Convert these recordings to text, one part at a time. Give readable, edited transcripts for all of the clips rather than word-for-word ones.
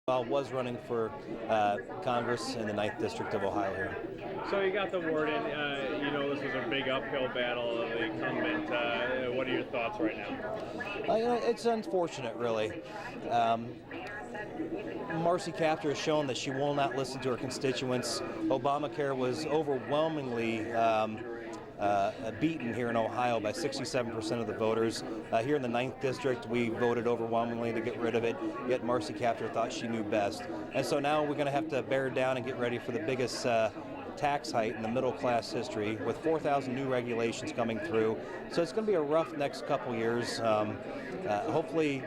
I was running for Congress in the 9th District of Ohio here. So you got the word in. This was a big uphill battle of the incumbent. What are your thoughts right now? It's unfortunate, really. Marcy Kaptur has shown that she will not listen to her constituents. Obamacare was overwhelmingly beaten here in Ohio by 67% of the voters. Here in the 9th District, we voted overwhelmingly to get rid of it, yet Marcy Kaptur thought she knew best. And so now we're going to have to bear down and get ready for the biggest tax hike in the middle class history, with 4,000 new regulations coming through. So it's going to be a rough next couple years. Hopefully,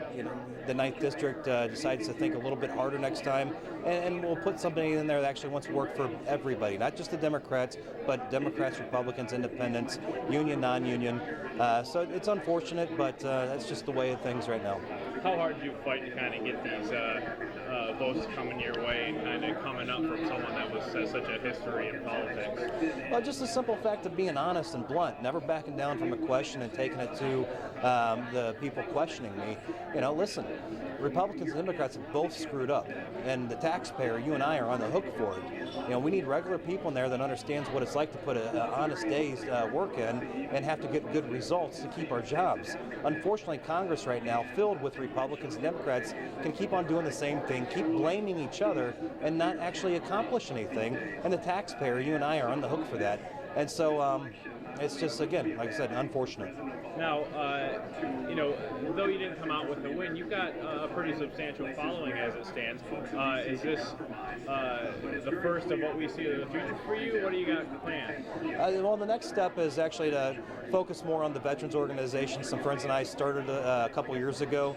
the 9th District decides to think a little bit harder next time, and we'll put somebody in there that actually wants to work for everybody, not just the Democrats, but Democrats, Republicans, Independents, union, non-union. So it's unfortunate, but that's just the way of things right now. How hard did you fight to kind of get these votes coming your way and kind of coming up from someone that was such a history in politics? Well, just the simple fact of being honest and blunt, never backing down from a question and taking it to the people questioning me. Listen, Republicans and Democrats have both screwed up, and the taxpayer, you and I, are on the hook for it. We need regular people in there that understands what it's like to put an honest day's work in and have to get good results to keep our jobs. Unfortunately, Congress right now, filled with Republicans and Democrats, can keep on doing the same thing, keep blaming each other, and not actually accomplish anything. And the taxpayer, you and I, are on the hook for that. And so it's just, again, like I said, unfortunate. Now, though you didn't come out with the win, you've got a pretty substantial following as it stands. Is this the first of what we see in the future for you? What do you got planned? Well, the next step is actually to focus more on the veterans organization. Some friends and I started a couple years ago.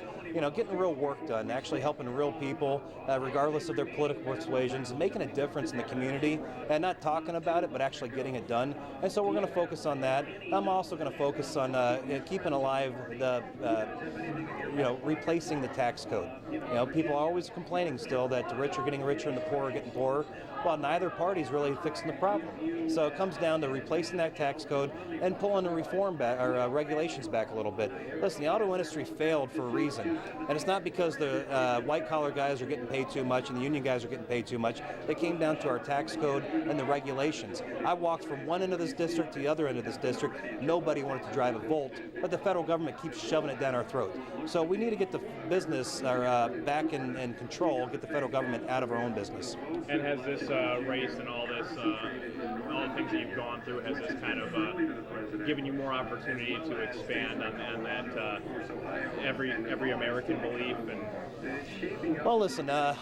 Getting real work done, actually helping real people, regardless of their political persuasions, and making a difference in the community, and not talking about it, but actually getting it done. And so we're going to focus on that. I'm also going to focus on keeping alive replacing the tax code. People are always complaining still that the rich are getting richer and the poor are getting poorer. Well, neither party's really fixing the problem. So it comes down to replacing that tax code and pulling the reform back, or regulations back a little bit. Listen, the auto industry failed for a reason, and it's not because the white-collar guys are getting paid too much and the union guys are getting paid too much. It came down to our tax code and the regulations. I walked from one end of this district to the other end of this district. Nobody wanted to drive a Volt, but the federal government keeps shoving it down our throat. So we need to get the business back in control, get the federal government out of our own business. And has this race and all this, all the things that you've gone through, has this kind of given you more opportunity to expand on that every American belief? Well, listen, a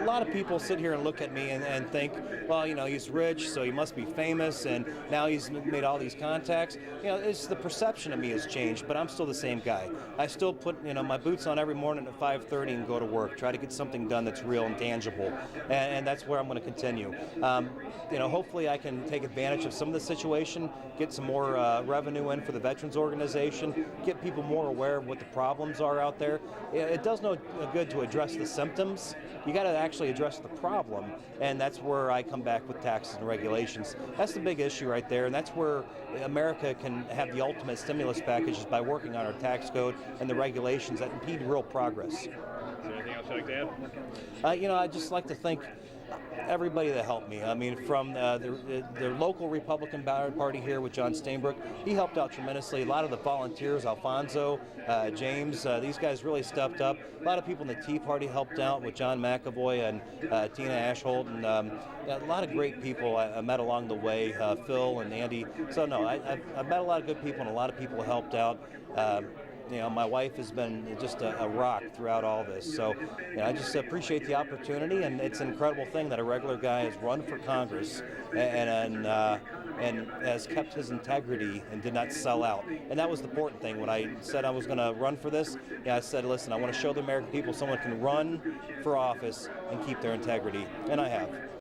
lot of people sit here and look at me and think, well, he's rich, so he must be famous, and now he's made all these contacts. It's the perception of me has changed, but I'm still the same guy. I still put, my boots on every morning at 5:30 and go to work, try to get something done that's real and tangible, and that's where I'm going to continue. Hopefully I can take advantage of some of the situation, get some more revenue in for the veterans organization, get people more aware of what the problems are out there. It does no good to address the symptoms. You got to actually address the problem, and that's where I come back with taxes and regulations. That's the big issue right there, and that's where America can have the ultimate stimulus package, is by working on our tax code and the regulations that impede real progress. Is there anything else you'd like to add? I'd just like to thank everybody that helped me. From the local Republican Party here with John Steinbrook, he helped out tremendously. A lot of the volunteers, Alfonso, James, these guys really stepped up. A lot of people in the Tea Party helped out with John McAvoy and Tina Ashholt, and a lot of great people I met along the way, Phil and Andy. So no, I've met a lot of good people, and a lot of people helped out. My wife has been just a rock throughout all this. So I just appreciate the opportunity, and it's an incredible thing that a regular guy has run for Congress and has kept his integrity and did not sell out. And that was the important thing. When I said I was going to run for this, I said, listen, I want to show the American people someone can run for office and keep their integrity, and I have.